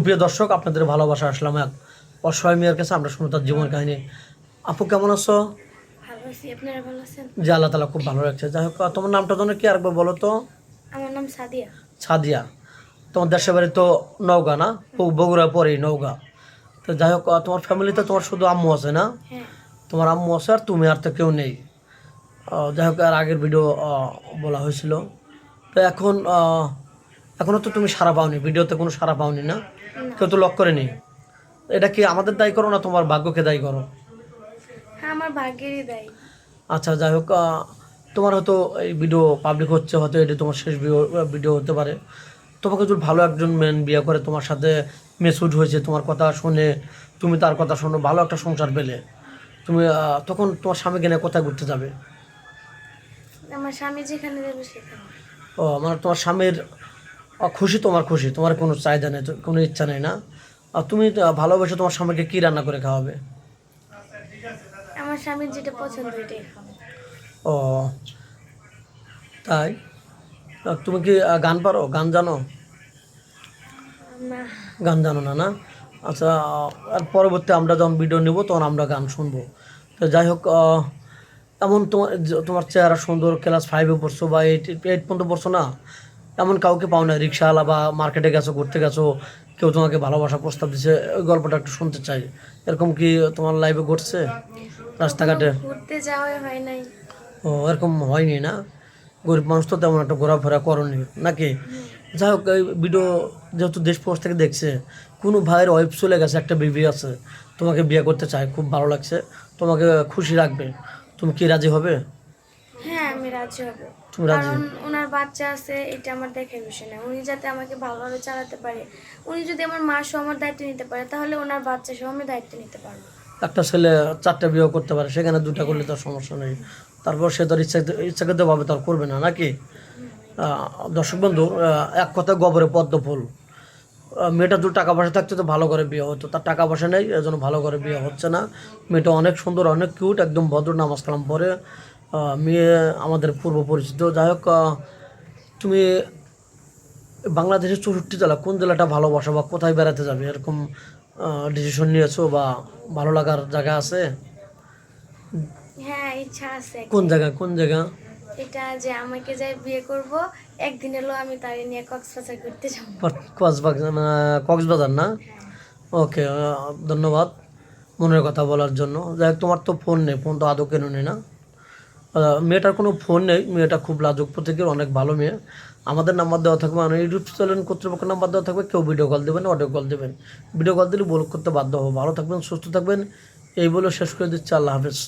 প্রিয় দর্শক, আপনাদের ভালোবাসা আসলাম এক অসহায় মেয়ের কাছে। আমরা শুনি তার জীবন কাহিনী। আপু কেমন আছো? ভালো আছি, আপনারা ভালো আছেন? যে আল্লাহ তালা খুব ভালো রাখছে। যাই হোক, তোমার নামটা যেন কি আরেকবার বলো তো? আমার নাম সাদিয়া। সাদিয়া। তোমার দেশের বাড়ি তো নওগাঁ না? বগুড়া পরেই নওগাঁ। তো যাই হোক, তোমার ফ্যামিলিতে তোমার শুধু আম্মু আছে না? হ্যাঁ। তোমার আম্মু আছে আর তুমি, আর তো কেউ নেই। যাই হোক, আর আগের ভিডিও বলা হয়েছিল। তো এখনও তো তুমি সাড়া পাওনি, ভিডিওতে কোনো সাড়া পাওনি না? কেউ তো লক করেনি। এটা কি আমাদের দায়ী করো না তোমার ভাগ্যকে দায়ী করো? হ্যাঁ, আমার ভাগ্যেরই দায়ী। আচ্ছা, যাই হোক, তোমার হয়তো এই ভিডিও পাবলিক হচ্ছে, হয়তো এটি তোমার শেষ ভিডিও হতে পারে। তোমাকে যদি ভালো একজন মেন বিয়ে করে, তোমার সাথে মেসুড হয়েছে, তোমার কথা শুনে, তুমি তার কথা শোনো, ভালো একটা সংসার পেলে, তুমি তখন তোমার স্বামীকে নিয়ে কোথায় ঘুরতে যাবে? আমার স্বামী যেখানে যাবে সেখানে। ও, মানে তোমার স্বামীর খুশি, তোমার খুশি, তোমার কোনো চাহিদা নেই, কোনো ইচ্ছা নেই না? আর তুমি ভালোবেসে তোমার স্বামীকে কী রান্না করে খাওয়াবে? আমার স্বামীর যেটা পছন্দ এটাই খাবো। ও, তাই? তুমি কি গান পারো, গান জানো? না। গান জানো না, না? আচ্ছা, আর পরবর্তী আমরা যখন ভিডিও নেব তখন আমরা গান শুনবো। তো যাই হোক, এমন তোমার চেহারা সুন্দর, ক্লাস 5-এ পড়ছো বা 8 পর্যন্ত পড়ছো না, এমন কাউকে পাও না? রিক্সাওয়ালা বা মার্কেটে গেছো, ঘুরতে গেছো, কেউ তোমাকে ভালোবাসা প্রস্তাব দিচ্ছে, ওই গল্পটা একটু শুনতে চাই। এরকম কি তোমার লাইফে ঘটছে রাস্তাঘাটে? ঘুরতে যাওয়াই হয় নাই। ও, এরকম হয়নি না? গরিব মানুষ তো তেমন একটা ঘোরাফেরা করনি নাকি? যাই হোক, এই ভিডিও যেহেতু দেশ প্রবাস থেকে দেখছে, কোনো ভাইয়ের ওয়াইফ চলে গেছে, একটা বেবি আছে, তোমাকে বিয়ে করতে চায়, খুব ভালো লাগছে, তোমাকে খুশি রাখবে, তুমি কি রাজি হবে? হ্যাঁ, আমি রাজি হব। তুমি রাজি? কারণ ওনার বাচ্চা আছে, এটা আমার দেখার বিষয় না। উনি যাতে আমাকে ভালোভাবে চালাতে পারে, উনি যদি আমার মা সহ আমার দায়িত্ব নিতে পারে, তাহলে ওনার বাচ্চা সহ আমি দায়িত্ব নিতে পারবো। একটা ছেলে 4টা বিয়ে করতে পারে, সেখানে 2টা করলে তার সমস্যা নেই। তারপর সে তার ইচ্ছাকৃত ভাবে তার করবে না নাকি? দর্শক বন্ধু, এক কথা গবরে পদ্ম ফুল। মেয়েটা যদি টাকা পয়সা থাকতো তো ভালো করে বিয়ে হতো, তার টাকা পয়সা নেই, এজন্য ভালো করে বিয়ে হচ্ছে না। মেয়েটা অনেক সুন্দর, অনেক কিউট, একদম ভদ্র, নামাজ কালাম পরে মেয়ে, আমাদের পূর্ব পরিচিত। যাই হোক, তুমি বাংলাদেশের 64 জেলা কোন জেলাটা ভালোবাসো বা কোথায় বেড়াতে যাবে, এরকম ডিসিশন নিয়েছো বা ভালো লাগার জায়গা আছে? হ্যাঁ, ইচ্ছা আছে কোন একটা। জায়গা, কোন জায়গা? এটা যে আমাকে যাই বিয়ে করব, একদিন এলো আমি তারে নিয়ে কক্সবাজার ঘুরতে যাবো। কক্সবাজার না? হ্যাঁ। ওকে, ধন্যবাদ মনের কথা বলার জন্য। যাই হোক, তোমার তো ফোন নেই, ফোন তো আদৌ কেন নেই না? মেয়েটার কোনো ফোন নেই, মেয়েটা খুব লাজুক প্রকৃতির, অনেক ভালো মেয়ে। আমাদের নাম্বার দেওয়া থাকবে, মানে ইউটিউব চ্যানেল কর্তৃপক্ষের নাম্বার দেওয়া থাকবে, কেউ ভিডিও কল দেবেন, অডিও কল দেবেন। ভিডিও কল দিলে ব্লক করতে বাধ্য হবো। ভালো থাকবেন, সুস্থ থাকবেন, এই বলে শেষ করে দিচ্ছি। আল্লাহ হাফেজ।